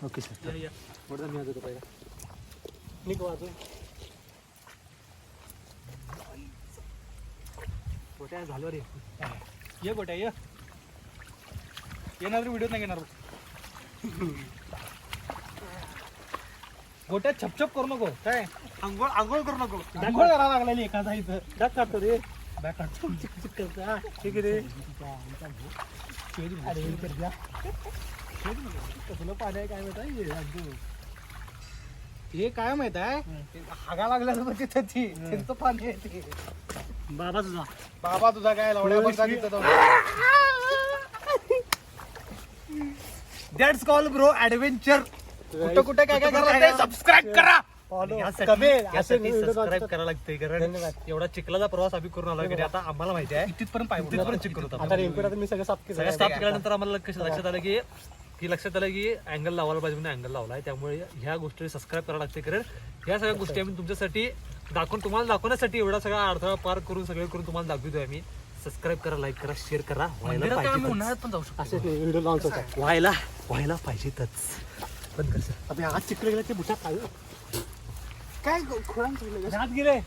Okay sir. या वरदान मी वाजवतो पहिला. निक वाजव. मोठ्या झालो रे. ये गोट्या ये. येणार व्हिडिओ नाही घेणार. गोट्या छपछप करू नको काय. आंघोळ आंघोळ करू नको. आंघोळ करायला लागलेली एखादा इथं. डाक काढतो रे. बॅक काढतो. चिक चिक करता. ठीक आहे रे. अरे कर द्या. कसलं पाणी आहे काय माहित आहे. हे काय माहित आहे हागा लागल्या म्हणजे त्याची त्यांचं पाणी आहे ते. बाबा तुझा. बाबा तुझा काय लावड्या बघा तिथं. That's call bro adventure. कुठं कुठे काय काय करा सबस्क्राईब करा. सबस्क्राईब करायला लागतंय कारण एवढा चिखलाचा प्रवास आम्ही करून आलो की आता आम्हाला माहिती आहे तिथपर्यंत पाहिजे तिथपर्यंत चिखल होता. आता रेनकोट आता मी सगळं साफ केलं. सगळं स्टाफ केल्यानंतर आम्हाला लक्षात आलं की अँगल लावायला पाहिजे म्हणून अँगल लावलाय. त्यामुळे ह्या गोष्टी सबस्क्राईब करायला लागते कारण ह्या सगळ्या गोष्टी आम्ही तुमच्यासाठी तुम्हाला दाखवण्यासाठी एवढा सगळा अडथळा पार करून सगळे करून तुम्हाला दाखवतोय आम्ही. सबस्क्राईब करा, लाईक करा, शेअर करा. उन्हाळ्यात पण जाऊ शकतो. असे व्हिडिओ लॉन्च होतात. व्हायला पाहिजेतच. पण कसं आता आज चिखल गेलं ते बुटात काय खोळांत हात गेले